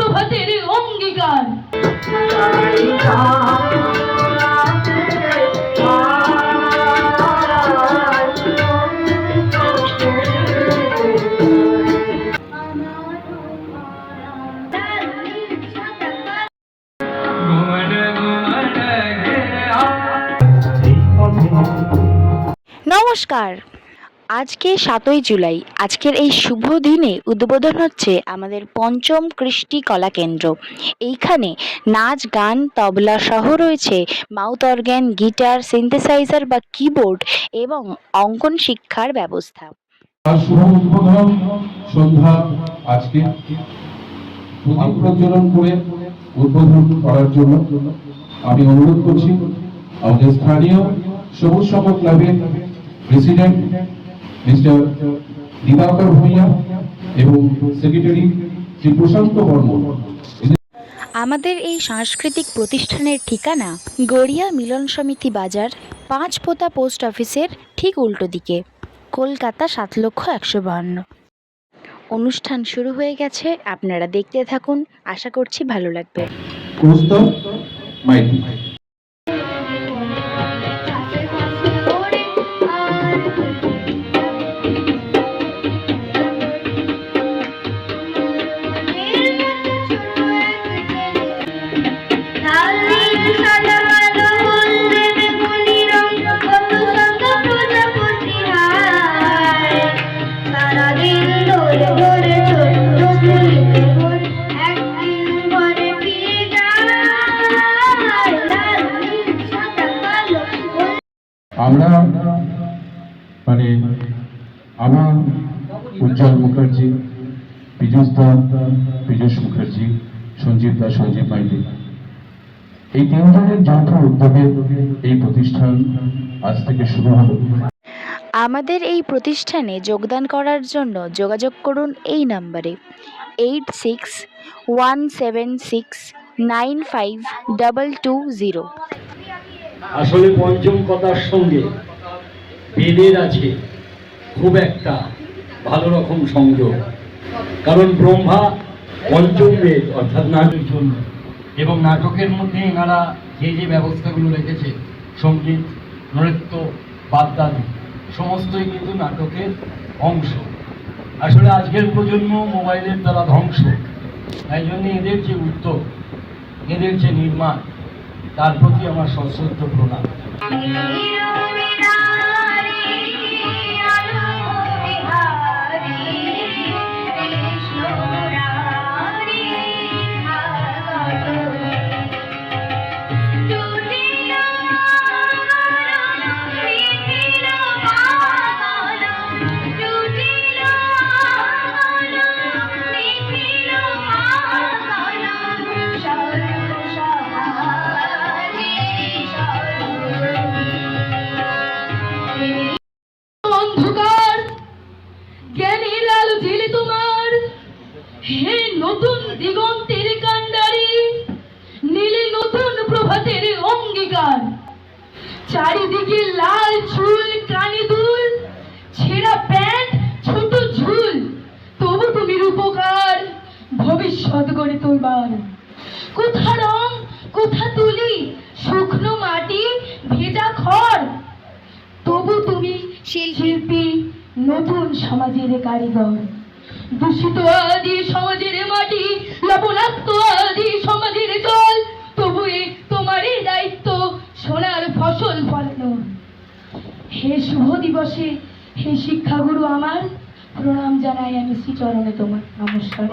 প্রভাতের অঙ্গীকার। নমস্কার। আজকে 7ই জুলাই। আজকের এই শুভ দিনে উদ্বোধন হচ্ছে আমাদের পঞ্চম কৃষ্টি কলা কেন্দ্র। এইখানে নাচ, গান, তবলা সহ রয়েছে মাউথ অর্গ্যান, গিটার, সিনথেসাইজার বা কিবোর্ড এবং অঙ্কন শিক্ষার ব্যবস্থা। শুভ উদ্বোধন সন্ধ্যা আজকে প্রদীপ প্রজ্বলন করে উদ্বোধন করার জন্য আমি অনুরোধ করছি আমাদের স্থানীয় সবুজ সংঘ ক্লাবের প্রেসিডেন্ট মিস্টার দিবাকর ভূঁইয়া এবং সেক্রেটারি শ্রী প্রশান্ত বর্মন। আমাদের এই সাংস্কৃতিক প্রতিষ্ঠানের ঠিকানা গড়িয়া মিলন সমিতি বাজার, 5 পোতা পোস্ট অফিসের ঠিক উল্টো দিকে, কলকাতা 7,152। অনুষ্ঠান শুরু হয়ে গেছে, আপনারা দেখতে থাকুন, আশা করছি ভালো লাগবে। কৌস্তব মাইতি। আমরা মানে আমার উজ্জ্বল মুখার্জি, পীযুষ মুখার্জি, সঞ্জীব মাইতি, এই তিনজনের যৌথ উদ্যোগে এই প্রতিষ্ঠান আজ থেকে শুরু হলো। আমাদের এই প্রতিষ্ঠানে যোগদান করার জন্য যোগাযোগ করুন এই নাম্বারে 8617695220। আসলে পঞ্চম কথার সঙ্গে বেদের আছে খুব একটা ভালো রকম সংযোগ, কারণ ব্রহ্মা পঞ্চম বেদ অর্থাৎ নাটকের জন্য, এবং নাটকের মধ্যে এনারা যে যে ব্যবস্থাগুলো রেখেছে, সঙ্গীত, নৃত্য, বাদ্যাদি সমস্তই কিন্তু নাটকের অংশ। আসলে আজকের প্রজন্ম মোবাইলের দ্বারা ধ্বংস, তাই জন্য এদের যে উদ্যোগ, এদের যে নির্মাণ, তার প্রতি আমার সশ্রদ্ধ প্রণাম। হে নতুন দিগন্তের কান্ডারি, নীলে নতুন প্রভাতের অঙ্গীকার। চারিদিকে লাল চুল, কানে দুল, ছেঁড়া প্যান্ট, ছোট ঝুল, তবু তুমি রূপকার, ভবিষ্যৎ গড়ে তোলবার। কোথা রং, কোথা তুলি, শুকনো মাটি, ভেজা খড়, তবু তুমি শিল্পী, নতুন সমাজের কারিগর। দূষিত আদি সমাজের মাটি, লবণাক্ত আদি সমাজের জল, তবু তোমারই দায়িত্ব সোনার ফসল ফলানো। হে শুভ দিবসে হে শিক্ষাগুরু আমার, প্রণাম জানাই আমি শ্রীচরণে তোমার। নমস্কার।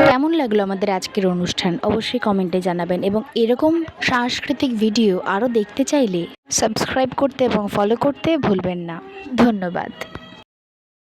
কেমন লাগলো আমাদের আজকের অনুষ্ঠান অবশ্যই কমেন্টে জানাবেন, এবং এরকম সাংস্কৃতিক ভিডিও আরও দেখতে চাইলে সাবস্ক্রাইব করতে এবং ফলো করতে ভুলবেন না। ধন্যবাদ।